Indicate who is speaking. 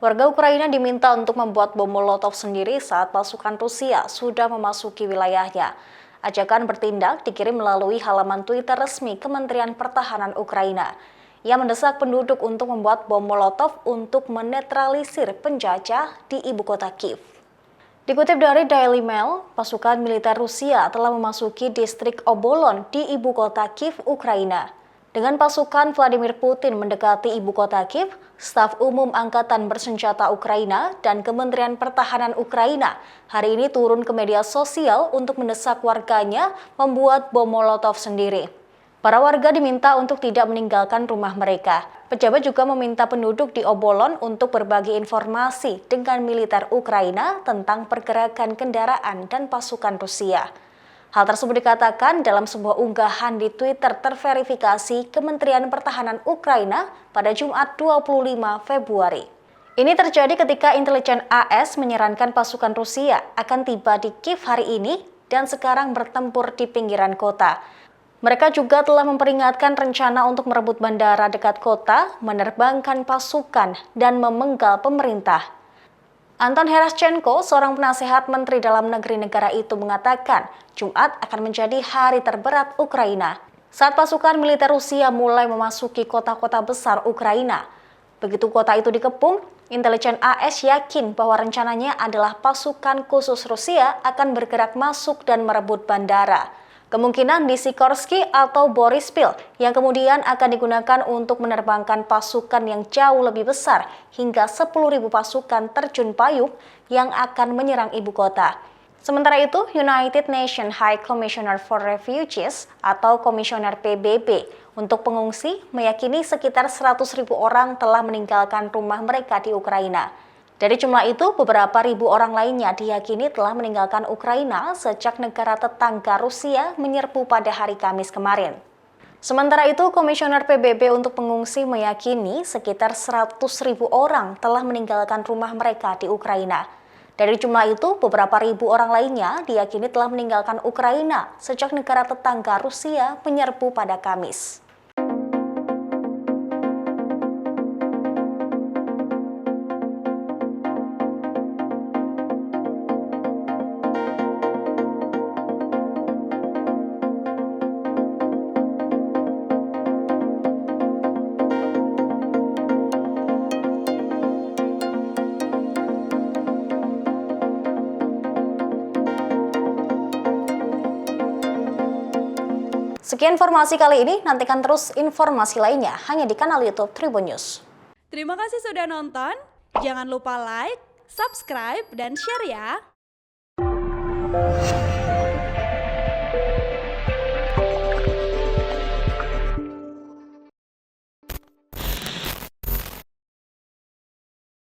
Speaker 1: Warga Ukraina diminta untuk membuat bom Molotov sendiri saat pasukan Rusia sudah memasuki wilayahnya. Ajakan bertindak dikirim melalui halaman Twitter resmi Kementerian Pertahanan Ukraina. Ia mendesak penduduk untuk membuat bom Molotov untuk menetralisir penjajah di ibu kota Kiev. Dikutip dari Daily Mail, pasukan militer Rusia telah memasuki distrik Obolon di ibu kota Kiev, Ukraina. Dengan pasukan Vladimir Putin mendekati ibu kota Kiev, Staf Umum Angkatan Bersenjata Ukraina dan Kementerian Pertahanan Ukraina hari ini turun ke media sosial untuk mendesak warganya membuat bom Molotov sendiri. Para warga diminta untuk tidak meninggalkan rumah mereka. Pejabat juga meminta penduduk di Obolon untuk berbagi informasi dengan militer Ukraina tentang pergerakan kendaraan dan pasukan Rusia. Hal tersebut dikatakan dalam sebuah unggahan di Twitter terverifikasi Kementerian Pertahanan Ukraina pada Jumat 25 Februari. Ini terjadi ketika intelijen AS menyarankan pasukan Rusia akan tiba di Kiev hari ini dan sekarang bertempur di pinggiran kota. Mereka juga telah memperingatkan rencana untuk merebut bandara dekat kota, menerbangkan pasukan, dan memenggal pemerintah. Anton Heraschenko, seorang penasehat Menteri Dalam Negeri negara itu mengatakan, Jumat akan menjadi hari terberat Ukraina saat pasukan militer Rusia mulai memasuki kota-kota besar Ukraina. Begitu kota itu dikepung, intelijen AS yakin bahwa rencananya adalah pasukan khusus Rusia akan bergerak masuk dan merebut bandara. Kemungkinan di Sikorsky atau Borispil yang kemudian akan digunakan untuk menerbangkan pasukan yang jauh lebih besar hingga 10.000 pasukan terjun payung yang akan menyerang ibu kota. Sementara itu, United Nations High Commissioner for Refugees atau Komisioner PBB untuk pengungsi meyakini sekitar 100.000 orang telah meninggalkan rumah mereka di Ukraina. Dari jumlah itu, beberapa ribu orang lainnya diyakini telah meninggalkan Ukraina sejak negara tetangga Rusia menyerbu pada hari Kamis kemarin. Sementara itu, Komisioner PBB untuk pengungsi meyakini sekitar 100.000 orang telah meninggalkan rumah mereka di Ukraina. Dari jumlah itu, beberapa ribu orang lainnya diyakini telah meninggalkan Ukraina sejak negara tetangga Rusia menyerbu pada Kamis. Sekian informasi kali ini, nantikan terus informasi lainnya hanya di kanal YouTube Tribun News.
Speaker 2: Terima kasih sudah nonton, jangan lupa like, subscribe, dan share ya!